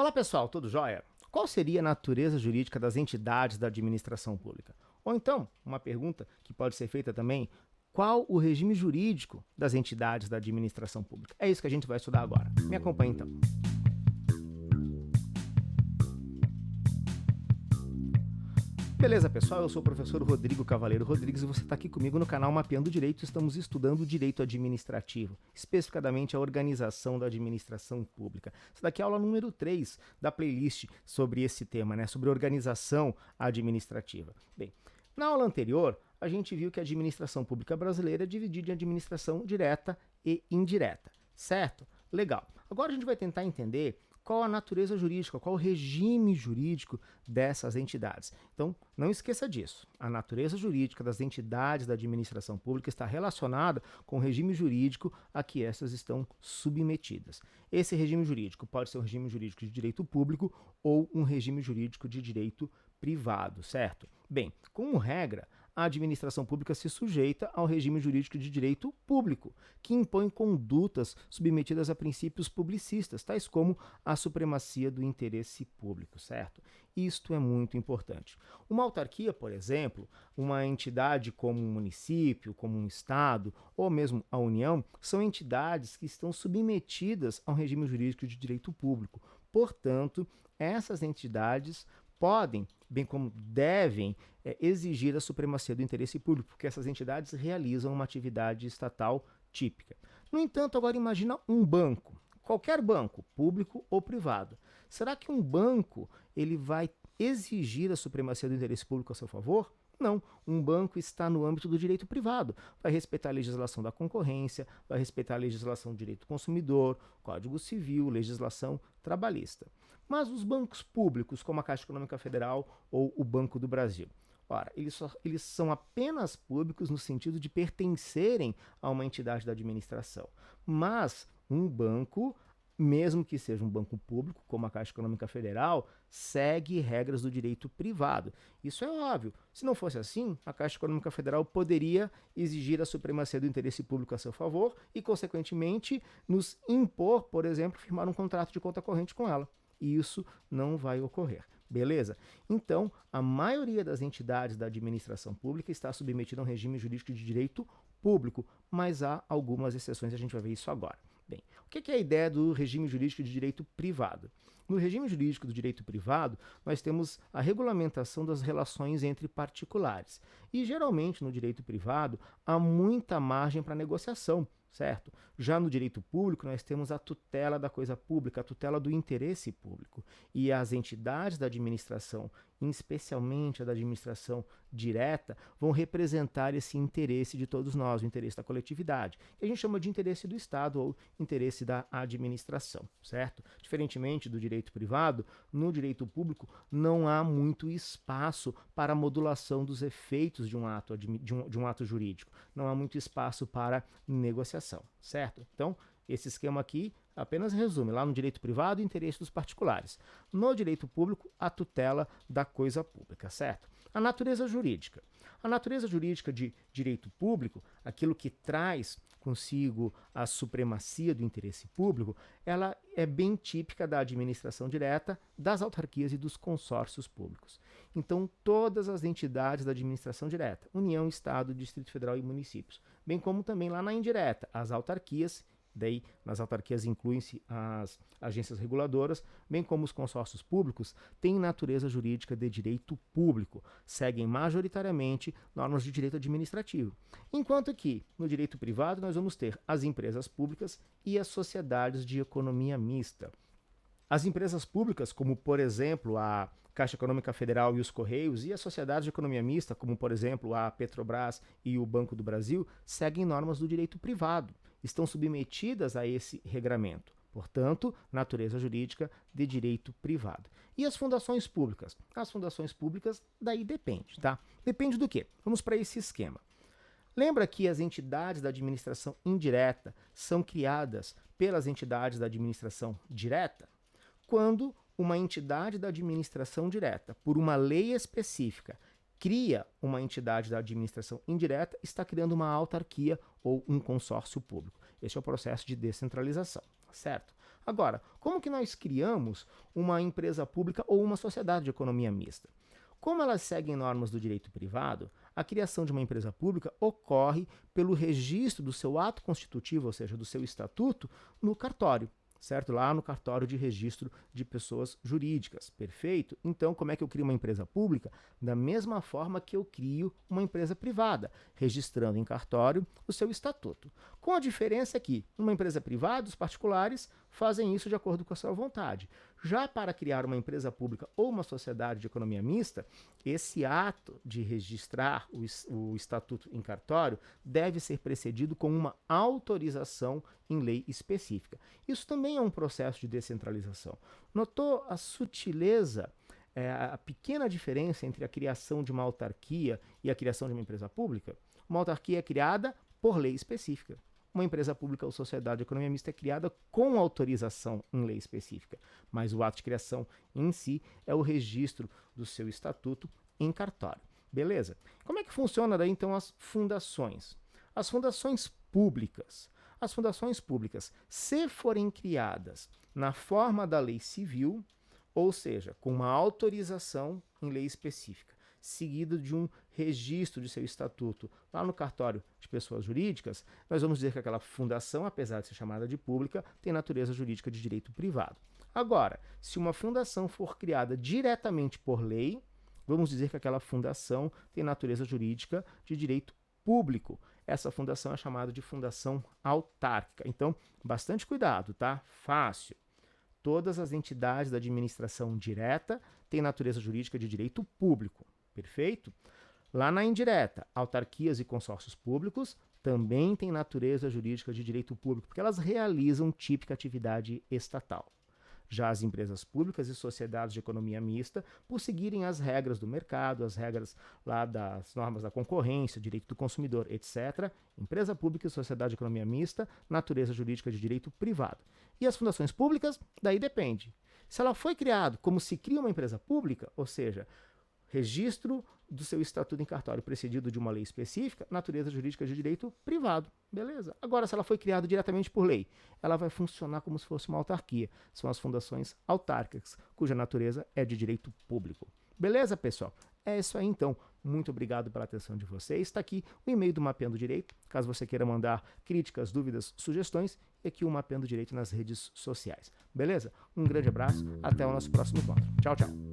Olá pessoal, tudo jóia? Qual seria a natureza jurídica das entidades da administração pública? Ou então, uma pergunta que pode ser feita também, qual o regime jurídico das entidades da administração pública? É isso que a gente vai estudar agora. Me acompanhe então. Beleza, pessoal? Eu sou o professor Rodrigo Cavaleiro Rodrigues e você está aqui comigo no canal Mapeando Direito. Estamos estudando o direito administrativo, especificadamente a organização da administração pública. Essa daqui é a aula número 3 da playlist sobre esse tema, né? Sobre organização administrativa. Bem, na aula anterior, a gente viu que a administração pública brasileira é dividida em administração direta e indireta, certo? Legal. Agora a gente vai tentar entender qual a natureza jurídica, qual o regime jurídico dessas entidades. Então, não esqueça disso. A natureza jurídica das entidades da administração pública está relacionada com o regime jurídico a que essas estão submetidas. Esse regime jurídico pode ser um regime jurídico de direito público ou um regime jurídico de direito privado, certo? Bem, como regra, a administração pública se sujeita ao regime jurídico de direito público, que impõe condutas submetidas a princípios publicistas, tais como a supremacia do interesse público, certo? Isto é muito importante. Uma autarquia, por exemplo, uma entidade como um município, como um estado, ou mesmo a União, são entidades que estão submetidas ao regime jurídico de direito público. Portanto, essas entidades podem, bem como devem, exigir a supremacia do interesse público, porque essas entidades realizam uma atividade estatal típica. No entanto, agora imagina um banco, qualquer banco, público ou privado. Será que um banco ele vai exigir a supremacia do interesse público a seu favor? Não, um banco está no âmbito do direito privado, vai respeitar a legislação da concorrência, vai respeitar a legislação do direito do consumidor, Código Civil, legislação trabalhista. Mas os bancos públicos, como a Caixa Econômica Federal ou o Banco do Brasil, ora, eles são apenas públicos no sentido de pertencerem a uma entidade da administração, mas um banco, mesmo que seja um banco público, como a Caixa Econômica Federal, segue regras do direito privado. Isso é óbvio. Se não fosse assim, a Caixa Econômica Federal poderia exigir a supremacia do interesse público a seu favor e, consequentemente, nos impor, por exemplo, firmar um contrato de conta corrente com ela. E isso não vai ocorrer. Beleza? Então, a maioria das entidades da administração pública está submetida a um regime jurídico de direito público, mas há algumas exceções, a gente vai ver isso agora. Bem, o que é a ideia do regime jurídico de direito privado? No regime jurídico do direito privado, nós temos a regulamentação das relações entre particulares. E, geralmente, no direito privado, há muita margem para negociação, certo? Já no direito público, nós temos a tutela da coisa pública, a tutela do interesse público. E as entidades da administração, especialmente a da administração direta, vão representar esse interesse de todos nós, o interesse da coletividade, que a gente chama de interesse do Estado ou interesse da administração, certo? Diferentemente do direito privado, no direito público não há muito espaço para a modulação dos efeitos de um ato jurídico, não há muito espaço para negociação, certo? Então, esse esquema aqui apenas resume. Lá no direito privado, o interesse dos particulares. No direito público, a tutela da coisa pública, certo? A natureza jurídica. A natureza jurídica de direito público, aquilo que traz consigo a supremacia do interesse público, ela é bem típica da administração direta, das autarquias e dos consórcios públicos. Então, todas as entidades da administração direta, União, Estado, Distrito Federal e municípios, bem como também lá na indireta, as autarquias. Daí, nas autarquias incluem-se as agências reguladoras, bem como os consórcios públicos, têm natureza jurídica de direito público, seguem majoritariamente normas de direito administrativo. Enquanto que, no direito privado, nós vamos ter as empresas públicas e as sociedades de economia mista. As empresas públicas, como por exemplo a Caixa Econômica Federal e os Correios, e as sociedades de economia mista, como por exemplo a Petrobras e o Banco do Brasil, seguem normas do direito privado, estão submetidas a esse regramento. Portanto, natureza jurídica de direito privado. E as fundações públicas? As fundações públicas, daí depende, tá? Depende do quê? Vamos para esse esquema. Lembra que as entidades da administração indireta são criadas pelas entidades da administração direta? Quando uma entidade da administração direta, por uma lei específica, cria uma entidade da administração indireta, está criando uma autarquia ou um consórcio público. Esse é o processo de descentralização, certo? Agora, como que nós criamos uma empresa pública ou uma sociedade de economia mista? Como elas seguem normas do direito privado, a criação de uma empresa pública ocorre pelo registro do seu ato constitutivo, ou seja, do seu estatuto, no cartório, certo? Lá no cartório de registro de pessoas jurídicas, perfeito? Então, como é que eu crio uma empresa pública? Da mesma forma que eu crio uma empresa privada, registrando em cartório o seu estatuto. Com a diferença que, numa empresa privada, os particulares fazem isso de acordo com a sua vontade. Já para criar uma empresa pública ou uma sociedade de economia mista, esse ato de registrar o estatuto em cartório deve ser precedido com uma autorização em lei específica. Isso também é um processo de descentralização. Notou a sutileza, a pequena diferença entre a criação de uma autarquia e a criação de uma empresa pública? Uma autarquia é criada por lei específica. Uma empresa pública ou sociedade de economia mista é criada com autorização em lei específica, mas o ato de criação em si é o registro do seu estatuto em cartório. Beleza? Como é que funciona daí então as fundações? As fundações públicas. As fundações públicas, se forem criadas na forma da lei civil, ou seja, com uma autorização em lei específica, seguido de um registro de seu estatuto lá no cartório de pessoas jurídicas, nós vamos dizer que aquela fundação, apesar de ser chamada de pública, tem natureza jurídica de direito privado. Agora, se uma fundação for criada diretamente por lei, vamos dizer que aquela fundação tem natureza jurídica de direito público. Essa fundação é chamada de fundação autárquica. Então, bastante cuidado, tá? Fácil. Todas as entidades da administração direta têm natureza jurídica de direito público. Perfeito? Lá na indireta, autarquias e consórcios públicos também têm natureza jurídica de direito público, porque elas realizam típica atividade estatal. Já as empresas públicas e sociedades de economia mista, por seguirem as regras do mercado, as regras lá das normas da concorrência, direito do consumidor, etc., empresa pública e sociedade de economia mista, natureza jurídica de direito privado. E as fundações públicas, daí depende. Se ela foi criada como se cria uma empresa pública, ou seja, registro do seu estatuto em cartório precedido de uma lei específica, natureza jurídica de direito privado. Beleza? Agora, se ela foi criada diretamente por lei, ela vai funcionar como se fosse uma autarquia. São as fundações autárquicas, cuja natureza é de direito público. Beleza, pessoal? É isso aí, então. Muito obrigado pela atenção de vocês. Está aqui o e-mail do Mapeando Direito, caso você queira mandar críticas, dúvidas, sugestões, e aqui o Mapeando Direito nas redes sociais. Beleza? Um grande abraço, até o nosso próximo encontro. Tchau, tchau.